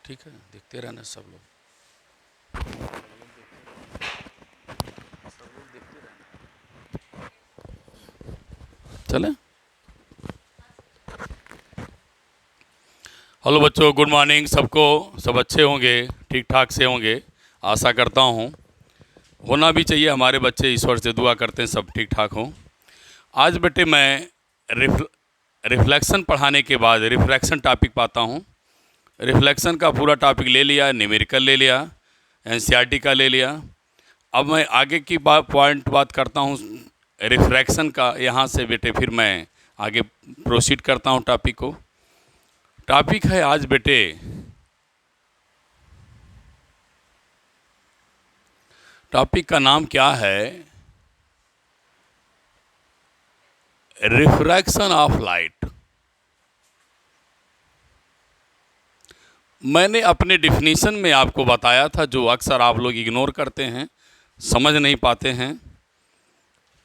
ठीक है, देखते रहना सब लोग। चले। हेलो बच्चों, गुड मॉर्निंग सबको। सब अच्छे होंगे, ठीक ठाक से होंगे, आशा करता हूँ। होना भी चाहिए, हमारे बच्चे ईश्वर से दुआ करते हैं सब ठीक ठाक हों। आज बेटे मैं रिफ्लेक्शन पढ़ाने के बाद रिफ्रैक्शन टॉपिक पाता हूँ। रिफ्लेक्शन का पूरा टॉपिक ले लिया, न्यूमेरिकल ले लिया, एनसीईआरटी का ले लिया। अब मैं आगे की बात करता हूँ रिफ्रैक्शन का। यहाँ से बेटे फिर मैं आगे प्रोसीड करता हूँ टॉपिक को। टॉपिक है आज बेटे टॉपिक का नाम क्या है? Refraction of light. मैंने अपने डिफिनीशन में आपको बताया था, जो अक्सर आप लोग इग्नोर करते हैं, समझ नहीं पाते हैं।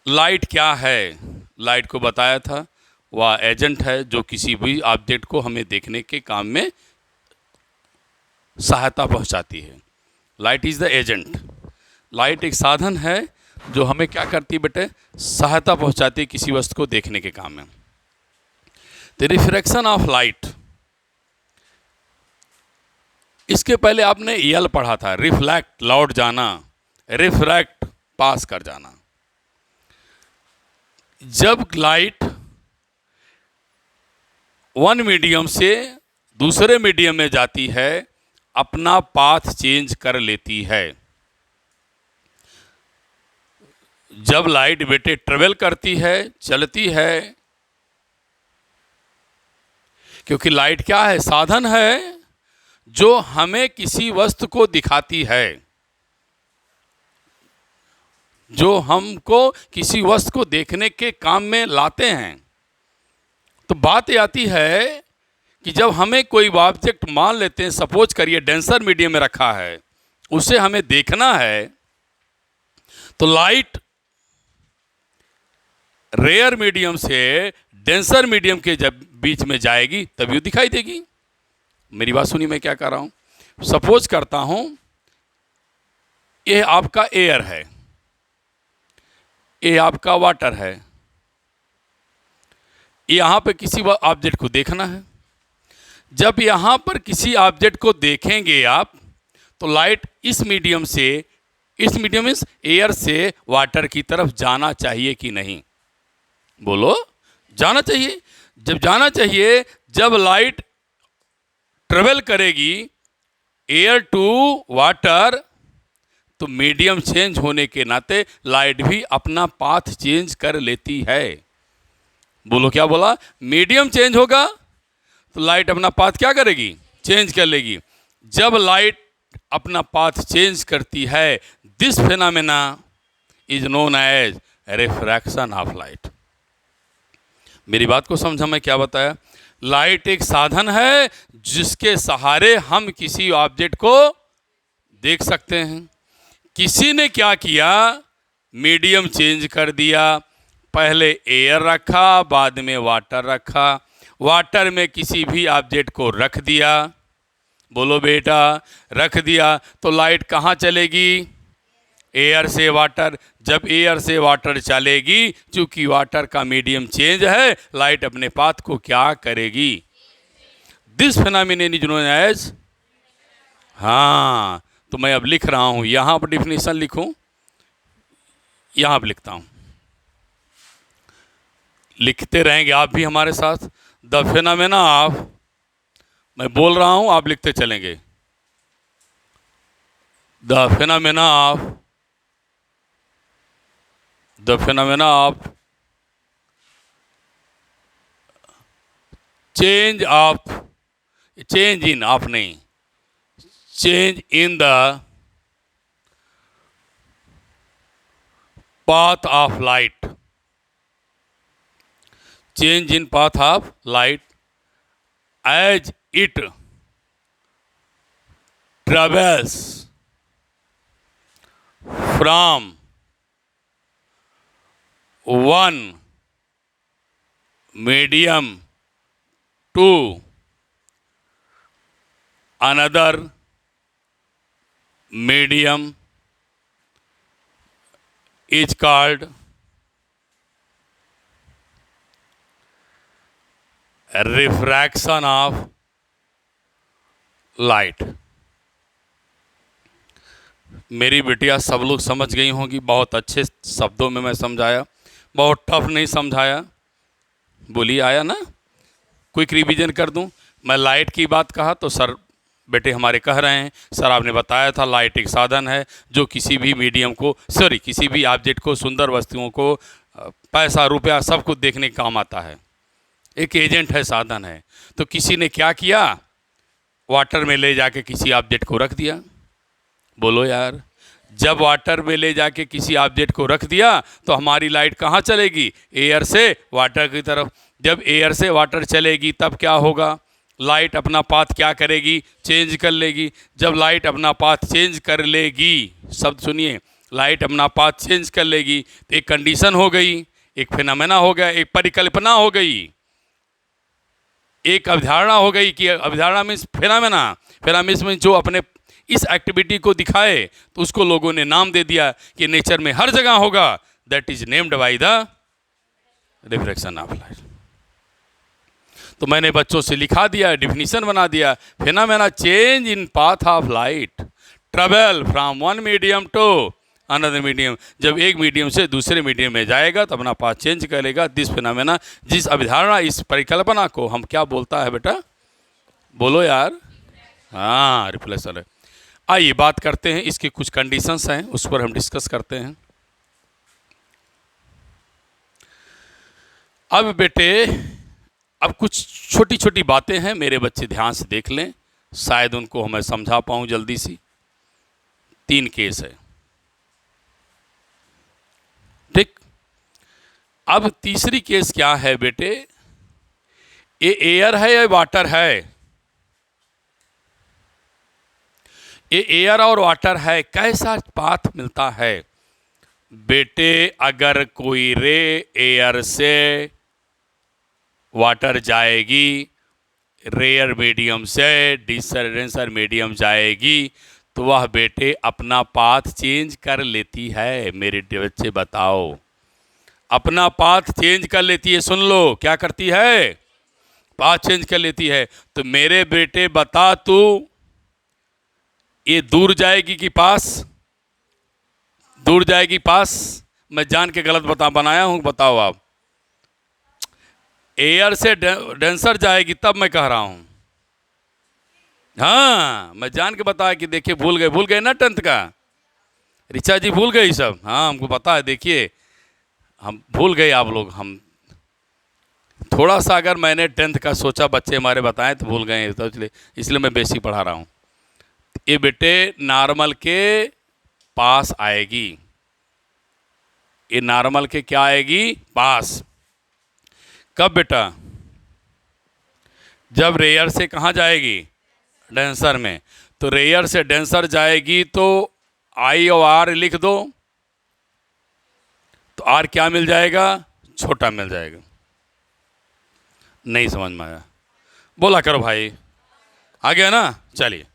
लाइट क्या है? लाइट को बताया था, वह एजेंट है जो किसी भी ऑब्जेक्ट को हमें देखने के काम में सहायता पहुंचाती है। Light is the agent. Light एक साधन है जो हमें क्या करती है बेटे? सहायता पहुंचाती है किसी वस्तु को देखने के काम में। द रिफ्रैक्शन ऑफ लाइट, इसके पहले आपने यल पढ़ा था, रिफ्लेक्ट लौट जाना, रिफ्रैक्ट पास कर जाना। जब लाइट वन मीडियम से दूसरे मीडियम में जाती है, अपना पाथ चेंज कर लेती है। जब लाइट बेटे ट्रेवल करती है, चलती है, क्योंकि लाइट क्या है? साधन है जो हमें किसी वस्तु को दिखाती है, जो हमको किसी वस्तु को देखने के काम में लाते हैं। तो बात ये आती है कि जब हमें कोई ऑब्जेक्ट मान लेते हैं, सपोज करिए डेंसर मीडियम में रखा है, उसे हमें देखना है, तो लाइट रेयर मीडियम से डेंसर मीडियम के जब बीच में जाएगी तभी वो दिखाई देगी। मेरी बात सुनिए, मैं क्या कर रहा हूं। सपोज करता हूं ये आपका एयर है, ये आपका वाटर है, यहां पे किसी ऑब्जेक्ट को देखना है। जब यहां पर किसी ऑब्जेक्ट को देखेंगे आप, तो लाइट इस मीडियम से, इस मीडियम मीन्स एयर से वाटर की तरफ जाना चाहिए कि नहीं? बोलो, जाना चाहिए। जब जाना चाहिए, जब लाइट ट्रेवल करेगी एयर टू वाटर, तो मीडियम चेंज होने के नाते लाइट भी अपना पाथ चेंज कर लेती है। बोलो, क्या बोला? मीडियम चेंज होगा तो लाइट अपना पाथ क्या करेगी? चेंज कर लेगी। जब लाइट अपना पाथ चेंज करती है, this phenomena is known as refraction of light. मेरी बात को समझा मैं क्या बताया? लाइट एक साधन है जिसके सहारे हम किसी ऑब्जेक्ट को देख सकते हैं। किसी ने क्या किया? मीडियम चेंज कर दिया। पहले एयर रखा, बाद में वाटर रखा, वाटर में किसी भी ऑब्जेक्ट को रख दिया। बोलो बेटा, रख दिया तो लाइट कहाँ चलेगी? एयर से वाटर। जब एयर से वाटर चलेगी, चूंकि वाटर का मीडियम चेंज है, लाइट अपने पाथ को क्या करेगी? This phenomenon is known as. हाँ, तो मैं अब लिख रहा हूं, यहां पर डिफिनेशन लिखूं, यहां पर लिखता हूं, लिखते रहेंगे आप भी हमारे साथ। द फिनोमेना ऑफ, मैं बोल रहा हूं, आप लिखते चलेंगे। The phenomena of, the phenomena of change of, change in of नहीं, change in the path of light, change in path of light as it travels from one medium to another medium is called refraction of light। मेरी बिटिया सब लोग समझ गई होंगी, बहुत अच्छे शब्दों में मैं समझाया, बहुत टफ नहीं समझाया। बोलिए आया ना? क्विक रिवीजन कर दूं। मैं लाइट की बात कहा तो सर बेटे हमारे कह रहे हैं सर आपने बताया था लाइट एक साधन है जो किसी भी मीडियम को किसी भी ऑब्जेक्ट को, सुंदर वस्तुओं को, पैसा रुपया सब कुछ देखने का काम आता है, एक एजेंट है, साधन है। तो किसी ने क्या किया, वाटर में ले जाके किसी ऑब्जेक्ट को रख दिया। बोलो यार, जब वाटर में ले जाके किसी ऑब्जेक्ट को रख दिया तो हमारी लाइट कहाँ चलेगी? एयर से वाटर की तरफ। जब एयर से वाटर चलेगी तब क्या होगा? लाइट अपना पाथ क्या करेगी? चेंज कर लेगी। जब लाइट अपना पाथ चेंज कर लेगी, शब्द सुनिए, लाइट अपना पाथ चेंज कर लेगी तो एक कंडीशन हो गई, एक फिनोमेना हो गया, एक परिकल्पना हो गई, एक अवधारणा हो गई कि अवधारणा मीन्स फिनोमेना, फिनोमेना मीन्स जो अपने इस एक्टिविटी को दिखाए, तो उसको लोगों ने नाम दे दिया कि नेचर में हर जगह होगा। That is named by the refraction of light. तो मैंने बच्चों से लिखा दिया, डिफिनीशन बना दिया, phenomena change in path of light travel from one medium to another medium. जब एक मीडियम से दूसरे मीडियम में जाएगा तो अपना पाथ चेंज करेगा। दिस फिनोमेना, जिस अवधारणा, इस परिकल्पना को हम क्या बोलता है बेटा? बोलो यार। हाँ, रिफ्लेक्शन है। आइए बात करते हैं, इसके कुछ कंडीशंस हैं उस पर हम डिस्कस करते हैं। अब बेटे, अब कुछ छोटी छोटी बातें हैं, मेरे बच्चे ध्यान से देख लें, शायद उनको मैं समझा पाऊँ जल्दी सी। 3 केस है, ठीक। अब तीसरी केस क्या है बेटे? ये एयर है या वाटर है? ये एयर और वाटर है, कैसा पाथ मिलता है? बेटे अगर कोई रे एयर से वाटर जाएगी, रेयर मीडियम से डेंसर मीडियम जाएगी, तो वह बेटे अपना पाथ चेंज कर लेती है। मेरे बच्चे बताओ, अपना पाथ चेंज कर लेती है। सुन लो, क्या करती है? पाथ चेंज कर लेती है। तो मेरे बेटे बता, तू ये दूर जाएगी कि पास? दूर जाएगी पास? मैं जान के गलत बनाया हूं, बताओ आप। एयर से डेंसर जाएगी तब मैं कह रहा हूं। हाँ, मैं जान के बताया कि देखिए भूल गए ना 10th का। ऋचा जी भूल गई सब। हाँ, हमको पता है, देखिए हम भूल गए आप लोग। हम थोड़ा सा अगर मैंने 10th का सोचा बच्चे हमारे बताएं तो भूल गए, तो इसलिए मैं बेसिक पढ़ा रहा हूँ। ये बेटे नॉर्मल के पास आएगी। ये नॉर्मल के क्या आएगी? पास। कब बेटा? जब रेयर से कहाँ जाएगी? डेंसर में। तो रेयर से डेंसर जाएगी तो आई और आर लिख दो, तो आर क्या मिल जाएगा? छोटा मिल जाएगा। नहीं समझ में आया? बोला करो भाई, आ गया ना? चलिए,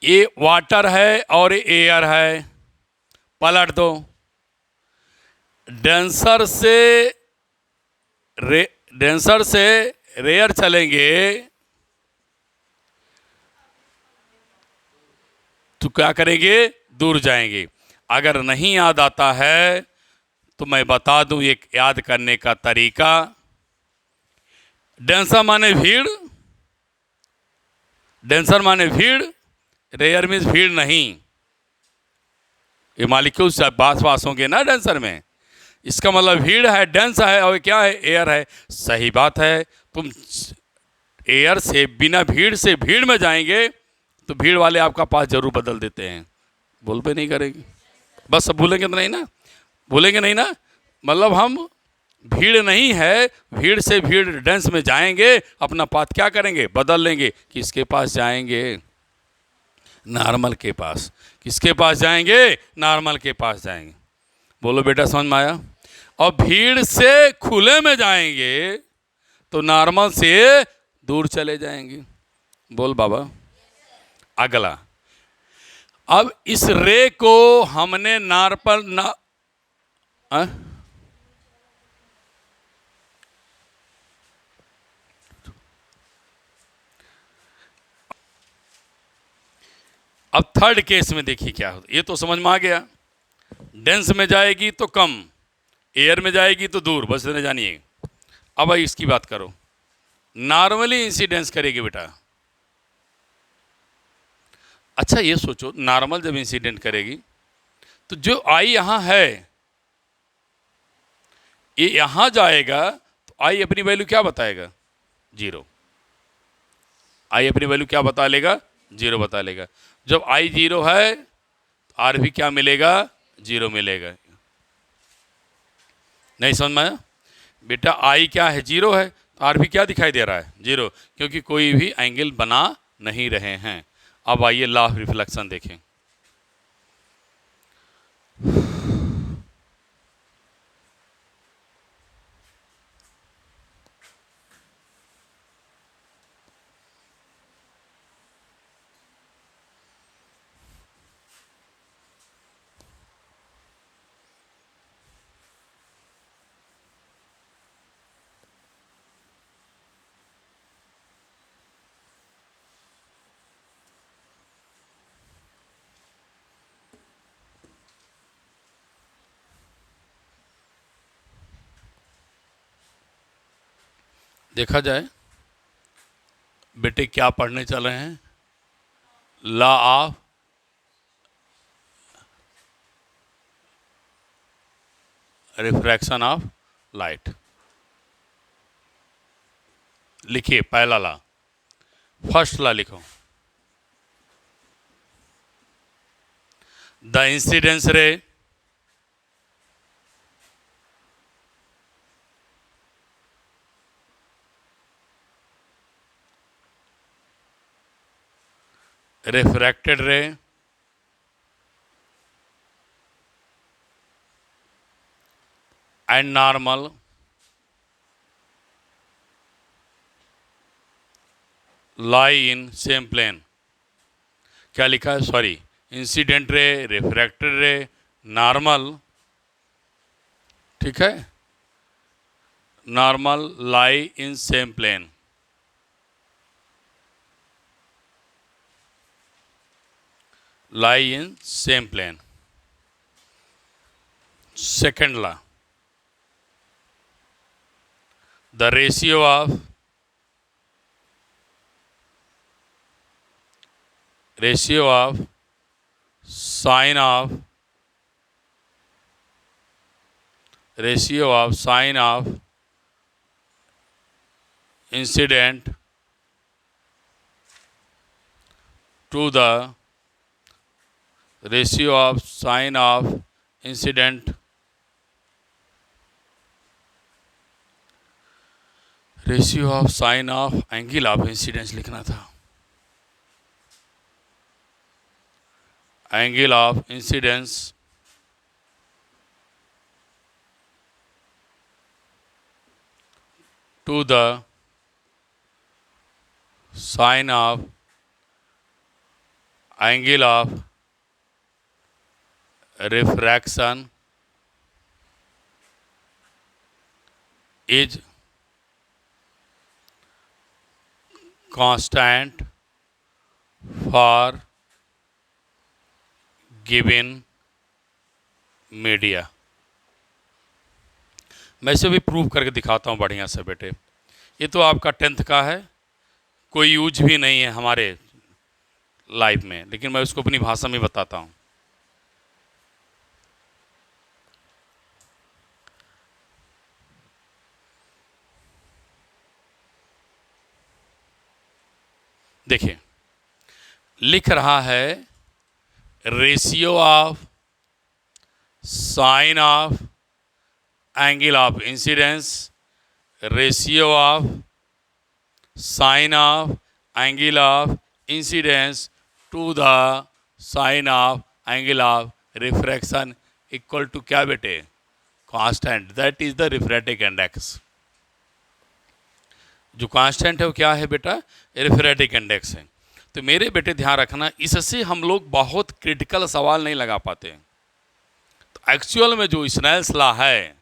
ये वाटर है और ये एयर है, पलट दो। डेंसर से रेयर चलेंगे तो क्या करेंगे? दूर जाएंगे। अगर नहीं याद आता है तो मैं बता दूं एक याद करने का तरीका। डेंसर माने भीड़, डेंसर माने भीड़, रेयर मीन्स भीड़ नहीं। ये मालिक्यूल से पास होंगे ना डेंसर में, इसका मतलब भीड़ है, डेंस है, और क्या है? एयर है। सही बात है। तुम एयर से बिना भीड़ से भीड़ में जाएंगे तो भीड़ वाले आपका पास जरूर बदल देते हैं। बोल पे नहीं करेंगे, बस सब भूलेंगे तो नहीं ना? भूलेंगे नहीं ना? मतलब हम भीड़ नहीं है, भीड़ से भीड़ डेंस में जाएंगे, अपना पाथ क्या करेंगे? बदल लेंगे। किसके पास जाएंगे? नॉर्मल के पास। किसके पास जाएंगे? नॉर्मल के पास जाएंगे। बोलो बेटा, समझ में आया? और भीड़ से खुले में जाएंगे तो नॉर्मल से दूर चले जाएंगे। बोल बाबा। अगला, अब इस रे को हमने नॉर्मल ना आ? अब थर्ड केस में देखिए क्या होता है। ये तो समझ में आ गया, डेंस में जाएगी तो कम, एयर में जाएगी तो दूर, बस इतने जानिए। अब भाई इसकी बात करो, नॉर्मली इंसिडेंस करेगी बेटा। अच्छा ये सोचो, नॉर्मल जब इंसिडेंट करेगी तो जो आई यहाँ है ये यहाँ जाएगा, तो आई अपनी वैल्यू क्या बताएगा? 0। आई अपनी वैल्यू क्या बता लेगा? 0 बता लेगा। जब आई 0 है तो आर भी क्या मिलेगा? 0 मिलेगा। नहीं समझ में आया बेटा? आई क्या है? 0 है, तो आर भी क्या दिखाई दे रहा है? 0, क्योंकि कोई भी एंगल बना नहीं रहे हैं। अब आइए लॉ ऑफ रिफ्लेक्शन देखें। देखा जाए बेटे, क्या पढ़ने चल रहे हैं? Law of refraction of light. लिखिए पहला लॉ, फर्स्ट लॉ लिखो। द इंसिडेंस रे refracted ray and normal lie in same plane। क्या लिखा है? Sorry, incident ray, refracted ray, normal, ठीक है, normal lie in same plane. lie in same plane। Second law, the ratio of sine of incident to the ratio of sine of incident ratio of sine of angle of incidence लिखना था। Angle of incidence to the sine of angle of refraction is constant for given media. मैं इसे भी prove करके दिखाता हूँ बढ़िया से बेटे। ये तो आपका 10th का है, कोई यूज भी नहीं है हमारे लाइफ में, लेकिन मैं उसको अपनी भाषा में बताता हूँ। देखिए लिख रहा है ratio of sine of angle of incidence, ratio of sine of angle of incidence to the sine of angle of refraction equal to क्या बेटे? Constant, that is the refractive index. जो कांस्टेंट है वो क्या है बेटा? रिफ्रैक्टिव इंडेक्स है। तो मेरे बेटे ध्यान रखना, इससे हम लोग बहुत क्रिटिकल सवाल नहीं लगा पाते। तो एक्चुअल में जो स्नेल्स लॉ है,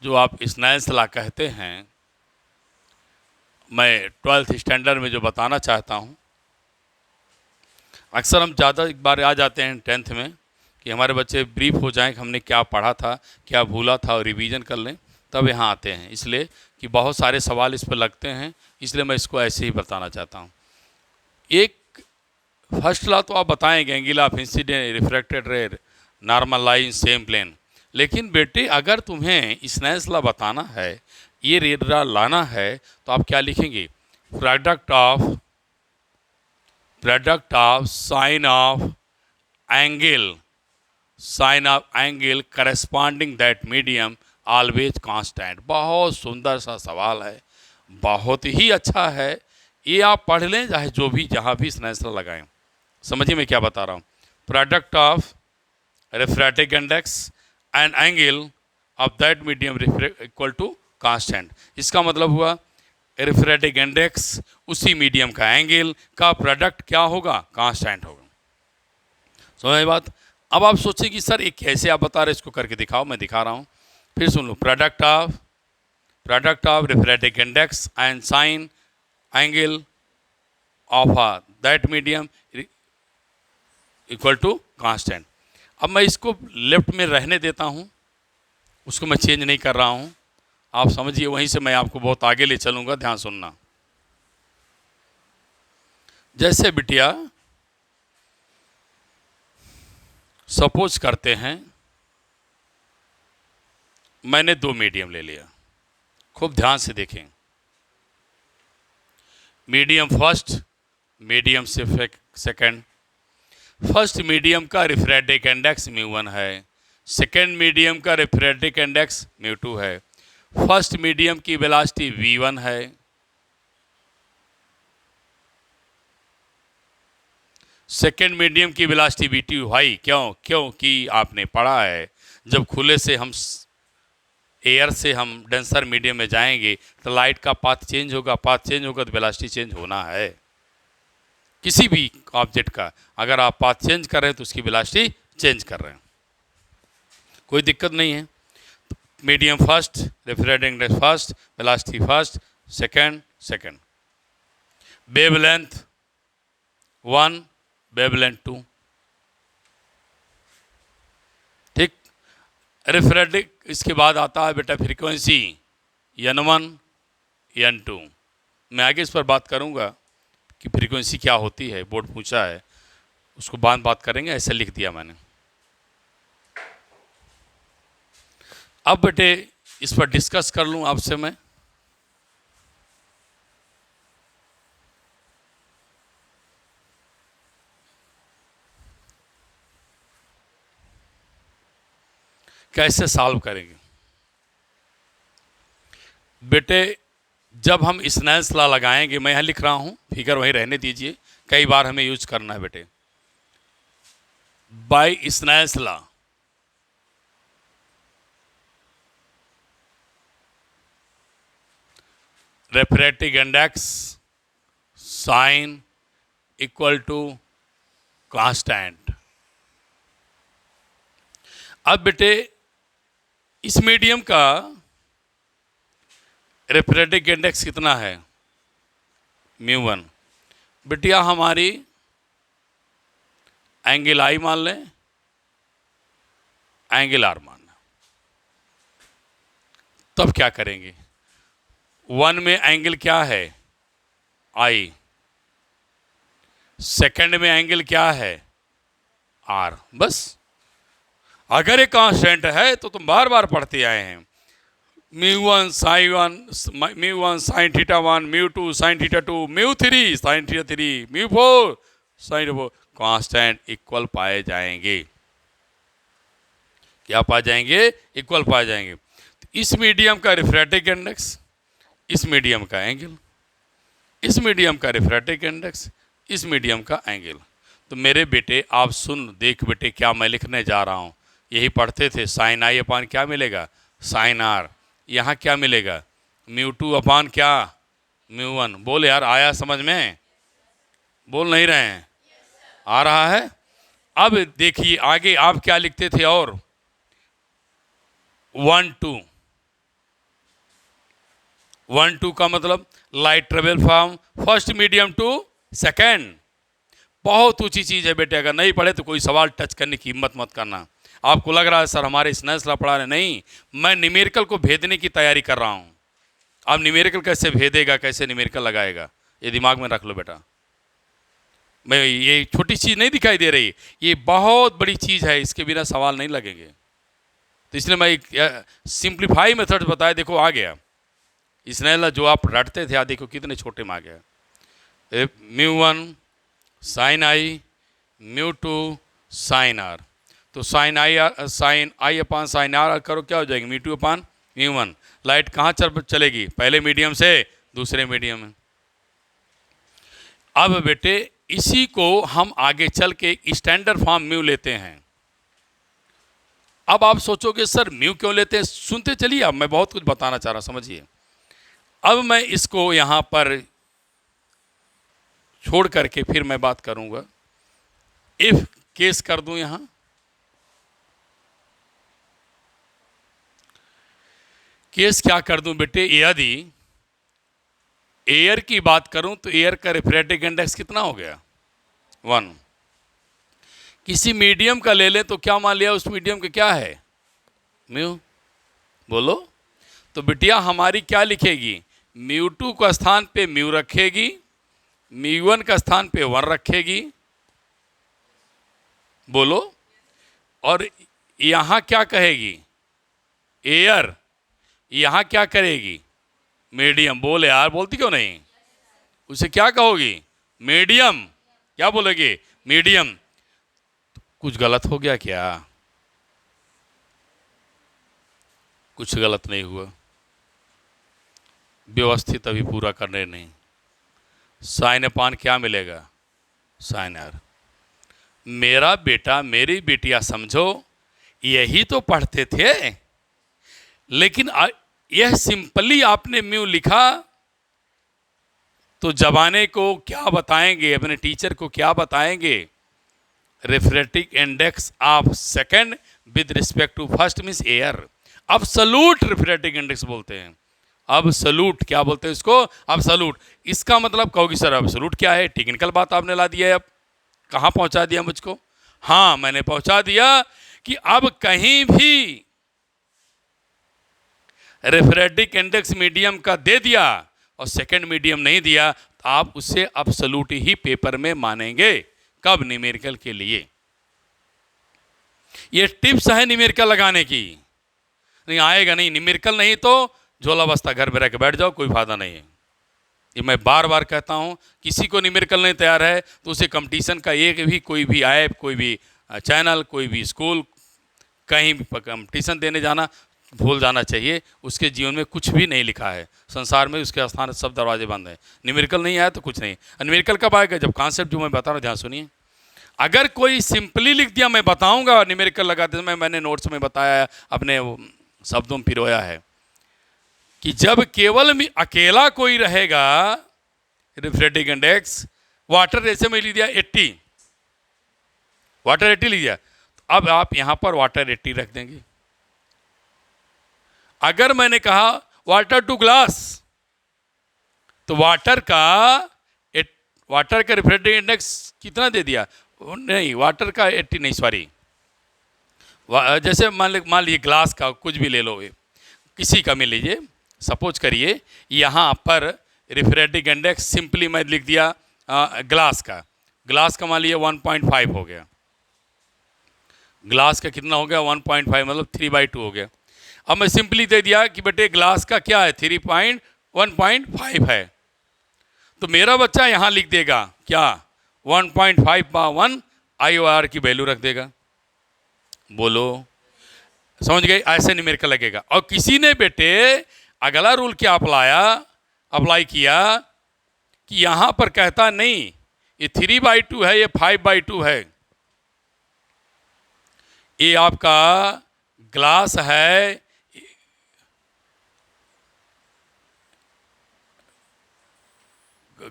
जो आप स्नेल्स लॉ कहते हैं, मैं 12th स्टैंडर्ड में जो बताना चाहता हूँ, अक्सर हम ज़्यादा एक बार आ जाते हैं 10th में कि हमारे बच्चे ब्रीफ हो जाएं कि हमने क्या पढ़ा था, क्या भूला था, और रिवीजन कर लें, तब यहाँ आते हैं। इसलिए कि बहुत सारे सवाल इस पर लगते हैं, इसलिए मैं इसको ऐसे ही बताना चाहता हूँ। एक फर्स्ट लॉ तो आप बताएंगे, angle of incident, refracted ray, normal line, same plane. लेकिन बेटे अगर तुम्हें स्नेल्स लॉ बताना है, ये रेडा लाना है, तो आप क्या लिखेंगे? Product of sine of angle corresponding that medium always constant. बहुत सुंदर सा सवाल है, बहुत ही अच्छा है। ये आप पढ़ लें, चाहे जो भी जहाँ भी स्नेल्स लॉ लगाएं। समझिए मैं क्या बता रहा हूँ। Product of refractive index and angle of that medium equal to constant. इसका मतलब हुआ रिफ्रैक्टिव इंडेक्स उसी मीडियम का एंगल का प्रोडक्ट क्या होगा? कांस्टेंट होगा। समझ बात? अब आप सोचिए कि सर ये कैसे आप बता रहे, इसको करके दिखाओ। मैं दिखा रहा हूँ, फिर सुन लो। Product of refractive index and sine angle of that medium equal to constant. अब मैं इसको लेफ्ट में रहने देता हूँ, उसको मैं चेंज नहीं कर रहा हूँ। आप समझिए, वहीं से मैं आपको बहुत आगे ले चलूँगा, ध्यान सुनना। जैसे बिटिया सपोज करते हैं मैंने 2 मीडियम ले लिया। खूब ध्यान से देखें। Medium first, medium second. First medium का रिफ्रैक्टिव इंडेक्स μ1 है, सेकेंड मीडियम का रिफ्रैक्टिव इंडेक्स μ2 है। फर्स्ट मीडियम की वेलोसिटी v1 है, सेकेंड मीडियम की वेलोसिटी v2 है। क्योंकि आपने पढ़ा है, जब खुले से हम एयर से हम डेंसर मीडियम में जाएंगे तो लाइट का पाथ चेंज होगा, पाथ चेंज होगा तो वेलोसिटी चेंज होना है। किसी भी ऑब्जेक्ट का अगर आप पाथ चेंज कर रहे हैं तो उसकी वेलोसिटी चेंज कर रहे हैं, कोई दिक्कत नहीं है। Medium first, refractive index first, velocity first, second. Wavelength 1, wavelength 2। ठीक। रिफ्रैक्टिव, इसके बाद आता है बेटा फ्रीक्वेंसी n1 n2। मैं आगे इस पर बात करूंगा कि फ्रीक्वेंसी क्या होती है, बोर्ड पूछा है, उसको बाद बात करेंगे, ऐसे लिख दिया मैंने। अब बेटे इस पर डिस्कस कर लूं आपसे मैं। कैसे सॉल्व करेंगे बेटे? जब हम स्नेल्स लॉ लगाएंगे, मैं यहाँ लिख रहा हूँ, फिगर वहीं रहने दीजिए, कई बार हमें यूज करना है बेटे। By Snell's law refractive index sine equal to constant. अब बेटे इस मीडियम का रिफ्रैक्टिव इंडेक्स कितना है? μ1। बिटिया हमारी एंगल आई मान लें, एंगल आर मान लें। तब क्या करेंगे? 1 में एंगल क्या है? आई। सेकंड में एंगल क्या है? आर। बस। अगर ये कांस्टेंट है तो तुम बार बार पढ़ते आए हैं, μ1 sin θ1, μ2 sin θ2, μ3 sin θ3, μ4 sin θ4। Constant equal पाए जाएंगे। क्या पाए जाएंगे? इक्वल पाए जाएंगे। तो इस मीडियम का रिफ्रैक्टिव इंडेक्स, इस मीडियम का एंगल, इस मीडियम का रिफ्रैक्टिव इंडेक्स, इस मीडियम का एंगल। तो मेरे बेटे आप सुन, देख बेटे क्या मैं लिखने जा रहा हूँ। यही पढ़ते थे, साइन आई अपान क्या मिलेगा? Sine r. यहाँ क्या मिलेगा? μ2 अपान क्या? μ1। बोल यार, आया समझ में? बोल नहीं रहे हैं? आ रहा है? अब देखिए आगे आप क्या लिखते थे, और 1 2 1 2 का मतलब light travel from first medium to second. बहुत ऊंची चीज़ है बेटे, अगर नहीं पढ़े तो कोई सवाल टच करने की हिम्मत मत करना। आपको लग रहा है सर हमारे स्नेल्स लॉ पढ़ा रहे, नहीं, मैं न्यूमेरिकल को भेदने की तैयारी कर रहा हूँ। अब न्यूमेरिकल कैसे भेदेगा, कैसे न्यूमेरिकल लगाएगा, ये दिमाग में रख लो बेटा। मैं ये छोटी चीज़ नहीं दिखाई दे रही, ये बहुत बड़ी चीज़ है, इसके बिना सवाल नहीं लगेंगे। तो इसलिए मैं एक सिंप्लीफाई मेथड बताया। देखो आ गया स्नेल जो आप रटते थे, देखो कितने छोटे में आ गया। μ1 साइन आई, μ2 साइन आर। तो sine i upon sine r करो, क्या हो जाएगी, μ2 अपान μ1। लाइट कहाँ चलेगी, पहले मीडियम से दूसरे मीडियम में। अब बेटे इसी को हम आगे चल के स्टैंडर्ड फॉर्म म्यू लेते हैं। अब आप सोचोगे सर म्यू क्यों लेते हैं, सुनते चलिए, अब मैं बहुत कुछ बताना चाह रहा हूं, समझिए। अब मैं इसको यहां पर छोड़ करके फिर मैं बात करूंगा। इफ केस कर दूं, यहां केस क्या कर दूं बेटे, यदि एयर की बात करूं तो एयर का रिफ्रैक्टिव इंडेक्स कितना हो गया, 1। किसी मीडियम का ले लें तो क्या मान लिया, उस मीडियम का क्या है, म्यू। बोलो तो बिटिया हमारी क्या लिखेगी, μ2 का स्थान पे म्यू रखेगी, μ1 का स्थान पे 1 रखेगी। बोलो, और यहां क्या कहेगी, एयर, यहां क्या करेगी, मीडियम। बोले यार, बोलती क्यों नहीं, उसे क्या कहोगी, मीडियम। क्या बोलोगे, मीडियम। कुछ गलत हो गया क्या, कुछ गलत नहीं हुआ, व्यवस्थित अभी पूरा करने नहीं। साइन अपान क्या मिलेगा, साइन आर। मेरा बेटा मेरी बेटियां समझो, यही तो पढ़ते थे, लेकिन यह सिंपली आपने म्यू लिखा तो जमाने को क्या बताएंगे, अपने टीचर को क्या बताएंगे, refractive index of second with respect to first means air. Absolute refractive index बोलते हैं, अब्सोल्यूट क्या बोलते हैं इसको, अब्सोल्यूट। इसका मतलब कहोगी सर अब्सोल्यूट क्या है, टेक्निकल बात आपने ला दिया है। अब कहाँ पहुँचा दिया मुझको, हाँ मैंने पहुँचा दिया कि अब कहीं भी रिफ्रैक्टिव इंडेक्स मीडियम का दे दिया और सेकंड मीडियम नहीं दिया, तो आप उससे अब्सोल्यूट ही पेपर में मानेंगे। कब, न्यूमेरिकल के लिए। ये टिप्स है न्यूमेरिकल लगाने की, नहीं आएगा नहीं न्यूमेरिकल, नहीं तो झोला बस्ता घर में रह के बैठ जाओ, कोई फायदा नहीं है। ये मैं बार बार कहता हूँ, किसी को न्यूमेरिकल नहीं तैयार है तो उसे कंपटीशन का एक भी कोई भी ऐप, कोई भी चैनल, कोई भी स्कूल, कहीं भी कंपटीशन देने जाना भूल जाना चाहिए। उसके जीवन में कुछ भी नहीं लिखा है, संसार में उसके स्थान सब दरवाजे बंद हैं। न्यूमेरिकल नहीं आया तो कुछ नहीं। न्यूमेरिकल कब आएगा, जब कॉन्सेप्ट जो मैं बता रहा हूँ, ध्यान सुनिए। अगर कोई सिंपली लिख दिया, मैं बताऊंगा न्यूमेरिकल लगाते समय, मैंने नोट्स में बताया, अपने शब्दों में पिरोया है कि जब केवल अकेला कोई रहेगा रिफ्रैक्टिव इंडेक्स, वाटर ऐसे में लिख दिया 80, वाटर 80 लिख दिया, तो अब आप यहां पर वाटर 80 रख देंगे। अगर मैंने कहा वाटर टू ग्लास, तो वाटर का रिफ्रैक्टिव इंडेक्स कितना दे दिया, नहीं वाटर का 80 नहीं, सॉरी, जैसे मान लीजिए ग्लास का कुछ भी ले लो, किसी का मिल लीजिए, सपोज करिए यहाँ पर रिफ्रैक्टिव इंडेक्स सिंपली मैं लिख दिया ग्लास का मान लीजिए 1.5 हो गया। ग्लास का कितना हो गया, 1.5 मतलब 3/2 हो गया। अब मैं सिंपली दे दिया कि बेटे ग्लास का क्या है, 1.5 है, तो मेरा बच्चा यहाँ लिख देगा क्या, 1.5/1 IOR की वैल्यू रख देगा। बोलो समझ गए, ऐसे न्यूमेरिकल लगेगा। और किसी ने बेटे अगला रूल क्या अप्लाई किया कि यहां पर कहता नहीं ये 3/2 है, ये 5/2 है, ये आपका ग्लास है,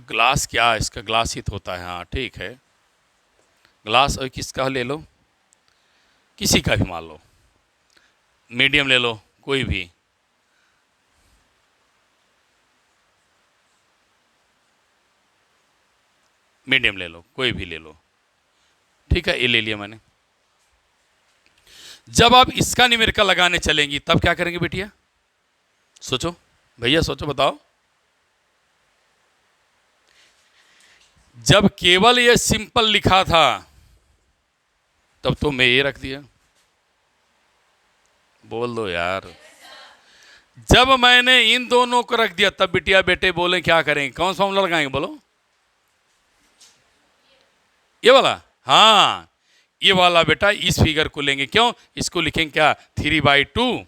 ग्लास क्या, इसका ग्लास ही तो होता है। हाँ ठीक है, ग्लास और किसका ले लो, किसी का भी मान लो, मीडियम ले लो, कोई भी। मीडियम ले लो, कोई भी ले लो, ठीक है, ये ले लिया मैंने। जब आप इसका न्यूमेरिकल लगाने चलेंगी तब क्या करेंगे बेटिया, सोचो भैया, सोचो बताओ। जब केवल ये सिंपल लिखा था तब तो मैं ये रख दिया, बोल दो यार। जब मैंने इन दोनों को रख दिया तब बिटिया बेटे बोले क्या करेंगे, कौन सा फॉर्मूला लगाएंगे बोलो, ये वाला। हाँ ये वाला बेटा, इस फिगर को लेंगे, क्यों, इसको लिखेंगे क्या 3/2,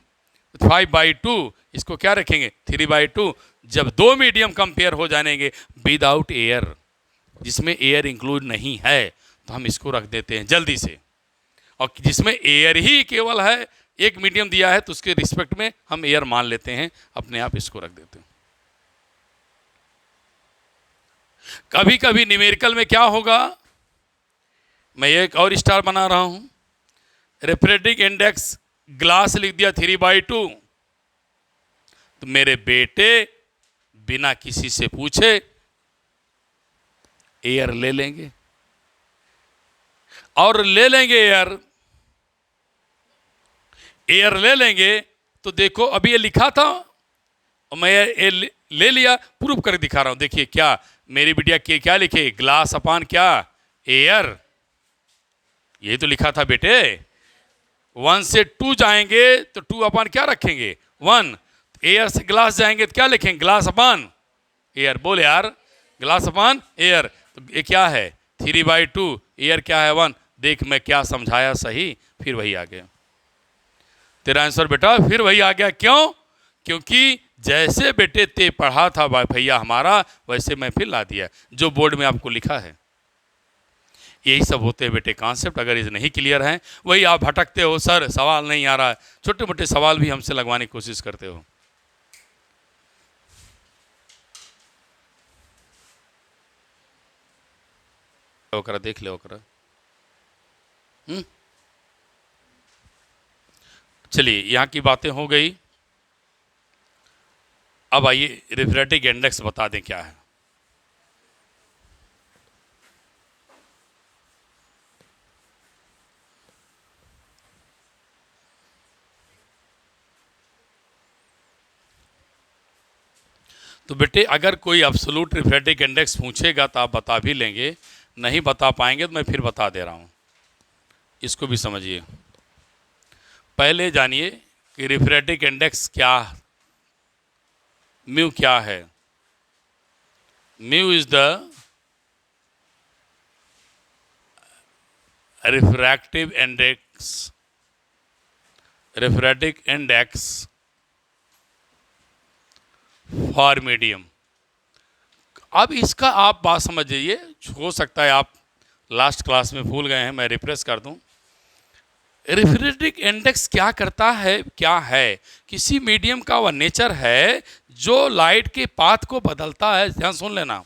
5/2, इसको क्या रखेंगे 3/2। जब दो मीडियम कंपेयर हो जाएंगे विदाउट एयर, जिसमें एयर इंक्लूड नहीं है, तो हम इसको रख देते हैं जल्दी से। और जिसमें एयर ही केवल है, एक मीडियम दिया है, तो उसके रिस्पेक्ट में हम एयर मान लेते हैं, अपने आप इसको रख देते हैं। कभी कभी न्यूमेरिकल में क्या होगा, मैं एक और स्टार बना रहा हूं, रेफ्रेक्टिव इंडेक्स ग्लास लिख दिया 3/2, तो मेरे बेटे बिना किसी से पूछे एयर ले लेंगे, और ले लेंगे एयर ले लेंगे। तो देखो अभी ये लिखा था और मैं ये ले लिया, प्रूफ कर दिखा रहा हूं। देखिए क्या मेरी बिटिया के क्या लिखे, ग्लास अपान क्या एयर, यही तो लिखा था बेटे। 1 से 2 जाएंगे तो 2 अपान क्या रखेंगे 1, एयर से ग्लास जाएंगे तो क्या लिखेंगे ग्लास अपान एयर, बोल यार, ग्लास अपान एयर। तो ये क्या है 3/2, एयर क्या है 1। देख मैं क्या समझाया सही, फिर वही आ गया तेरा आंसर बेटा, फिर वही आ गया। क्यों, क्योंकि जैसे बेटे ते पढ़ा था भैया हमारा, वैसे मैं फिर ला दिया जो बोर्ड में आपको लिखा है। यही सब होते हैं बेटे कॉन्सेप्ट, अगर ये नहीं क्लियर है, वही आप भटकते हो, सर सवाल नहीं आ रहा है, छोटे मोटे सवाल भी हमसे लगवाने की कोशिश करते हो। ओकरा देख ले ओकरा। चलिए यहाँ की बातें हो गई, अब आइए रिफ्रेक्टिव इंडेक्स बता दें क्या है। तो बेटे अगर कोई एब्सोल्यूट रिफ्रेक्टिव इंडेक्स पूछेगा तो आप बता भी लेंगे, नहीं बता पाएंगे तो मैं फिर बता दे रहा हूँ, इसको भी समझिए। पहले जानिए कि रिफ्रेक्टिव इंडेक्स क्या, म्यू क्या है। Mu is the refractive index, refractive index for medium. अब इसका आप बात समझ जाइए, हो सकता है आप लास्ट क्लास में भूल गए हैं, मैं रिफ्रेश कर दूं। रिफ्रेक्टिव इंडेक्स क्या करता है, क्या है, किसी मीडियम का वह नेचर है जो लाइट के पाथ को बदलता है। ध्यान सुन लेना,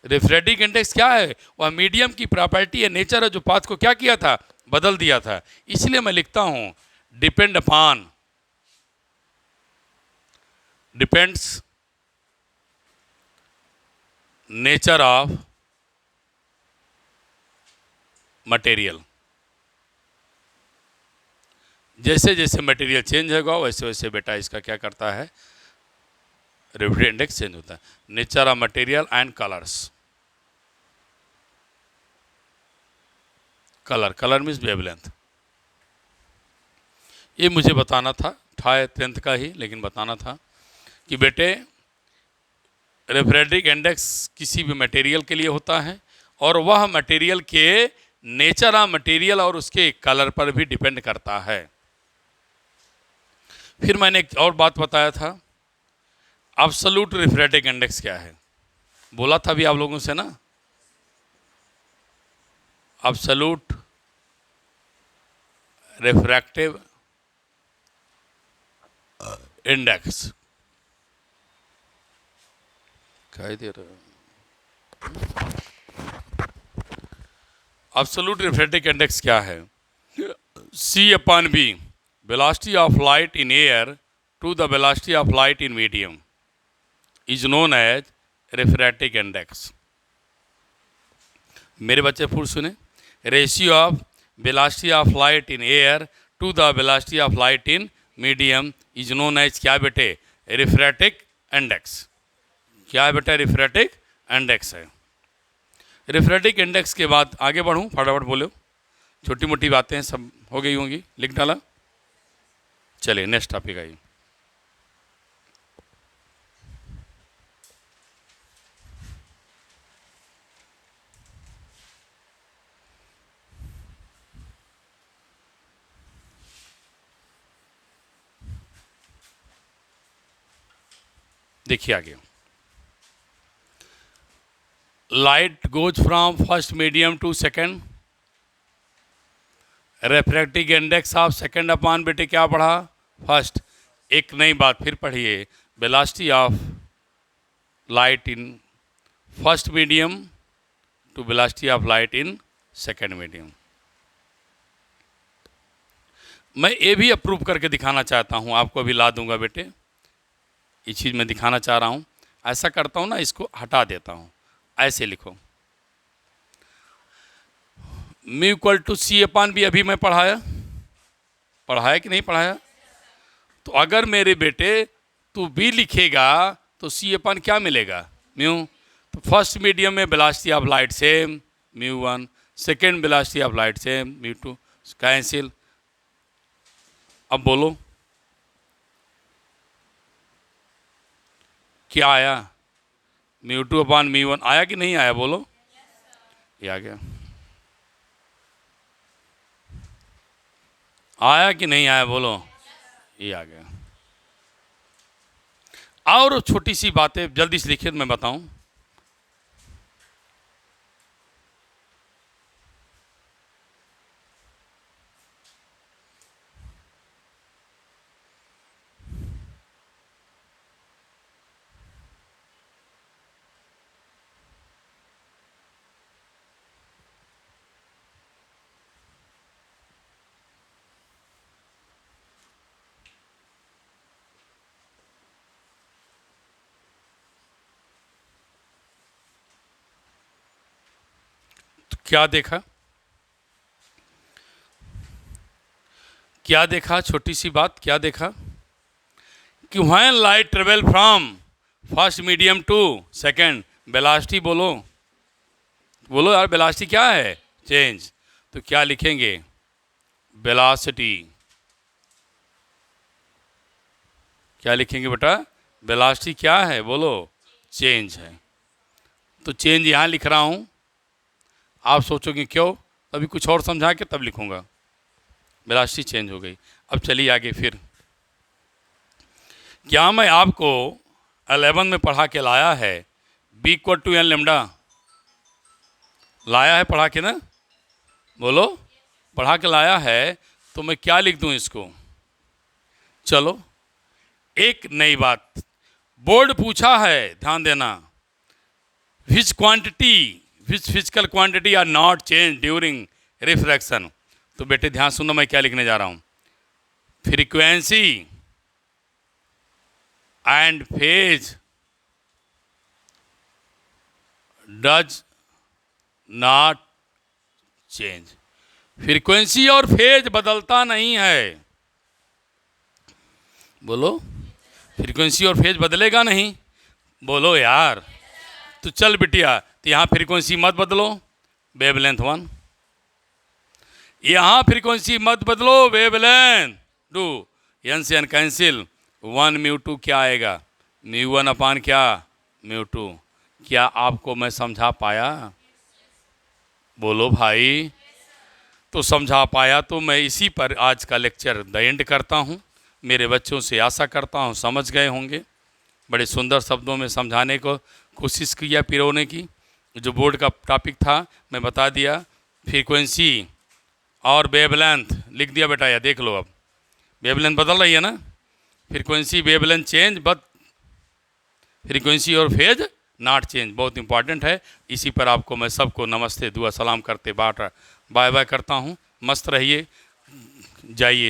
रिफ्रेक्टिव इंडेक्स क्या है, वह मीडियम की प्रॉपर्टी है, नेचर है, जो पाथ को क्या किया था, बदल दिया था। इसलिए मैं लिखता हूं depend upon, depends nature of material. जैसे जैसे मटेरियल चेंज होगा वैसे वैसे बेटा इसका क्या करता है, रिफ्रेक्टिव इंडेक्स चेंज होता है। Nature of material and colours, colour means wavelength. ये मुझे बताना था 10th का ही, लेकिन बताना था कि बेटे रिफ्रेक्टिव इंडेक्स किसी भी मटेरियल के लिए होता है, और वह मटेरियल के नेचर ऑफ मटेरियल और उसके कलर पर भी डिपेंड करता है। फिर मैंने एक और बात बताया था, एब्सोल्यूट रिफ्रेक्टिव इंडेक्स क्या है, बोला था भी आप लोगों से ना, एब्सोल्यूट रिफ्रैक्टिव इंडेक्स, दिखाई दे रहा है, एब्सोल्यूट रिफ्रैक्टिव इंडेक्स क्या है? C upon V, velocity of light in air to the velocity of light in medium is known as refractive index. मेरे बच्चे फुल सुने, ratio of velocity of light in air to the velocity of light in medium is known as क्या बेटे? Refractive index. क्या है बेटा? Refractive index है। रिफ्रैक्टिव इंडेक्स के बाद आगे बढ़ूँ, फटाफट बोलो, छोटी मोटी बातें सब हो गई होंगी, लिख डाला। चलिए नेक्स्ट टॉपिक आइए। देखिए आगे, light goes from first medium to second, refractive index of second upon बेटे क्या पढ़ा? फर्स्ट। एक नई बात फिर पढ़िए, velocity of light in first medium to velocity of light in second medium. मैं ये भी अप्रूव करके दिखाना चाहता हूँ, आपको अभी ला दूंगा बेटे, ये चीज़ मैं दिखाना चाह रहा हूँ। ऐसा करता हूँ ना, इसको हटा देता हूँ, ऐसे लिखो, mu equal to c upon b. अभी मैं पढ़ाया कि नहीं पढ़ाया? तो अगर मेरे बेटे तू बी लिखेगा तो सी अपॉन क्या मिलेगा? म्यू। तो फर्स्ट मीडियम में velocity of light same, mu one, second velocity of light same, mu two, cancel. अब बोलो क्या आया? Mu two upon mu one आया कि नहीं आया? बोलो। ये आ गया। आया कि नहीं आया? बोलो। ये आ गया। और छोटी सी बातें जल्दी से लिखिए, मैं बताऊं। क्या देखा? क्या देखा? छोटी सी बात, क्या देखा? कि when light travel from first medium to second, velocity बोलो, बोलो यार, वेलोसिटी क्या है? चेंज। तो क्या लिखेंगे? वेलोसिटी। क्या लिखेंगे बेटा? वेलोसिटी क्या है? बोलो। चेंज है। तो चेंज यहाँ लिख रहा हूँ, आप सोचोगे क्यों, अभी कुछ और समझा के तब लिखूंगा। वेलोसिटी चेंज हो गई। अब चलिए आगे फिर। क्या मैं आपको 11 में पढ़ा के लाया है b equal to n lambda? लाया है पढ़ा के ना? बोलो। पढ़ा के लाया है, तो मैं क्या लिख दूं इसको? चलो एक नई बात, बोर्ड पूछा है, ध्यान देना, which quantity, which physical quantity are not change during refraction. तो बेटे ध्यान सुनो, मैं क्या लिखने जा रहा हूँ। Frequency and phase does not change. Frequency और फेज बदलता नहीं है। बोलो। फ्रीक्वेंसी और फेज बदलेगा नहीं? बोलो यार। तो चल बिटिया, तो यहाँ फ्रीक्वेंसी मत बदलो, वेवलेंथ 1। यहाँ फ्रीक्वेंसी मत बदलो, वेवलेंथ 2। एन से एन कैंसिल, 1 म्यू 2 क्या आएगा? म्यू 1 अपान क्या? म्यू 2। क्या आपको मैं समझा पाया? बोलो भाई। तो समझा पाया तो मैं इसी पर आज का लेक्चर द एंड करता हूँ। मेरे बच्चों से आशा करता हूँ समझ गए होंगे। बड़े सुंदर शब्दों में समझाने को कोशिश किया पिरोने की। जो बोर्ड का टॉपिक था मैं बता दिया। फ्रीक्वेंसी और वेवलेंथ लिख दिया बेटा, या देख लो। अब वेवलेंथ बदल रही है ना? Frequency wavelength change, but frequency और फेज नॉट चेंज बहुत इंपॉर्टेंट है। इसी पर आपको मैं सबको नमस्ते दुआ सलाम करते बाय बाय करता हूँ। मस्त रहिए, जाइए।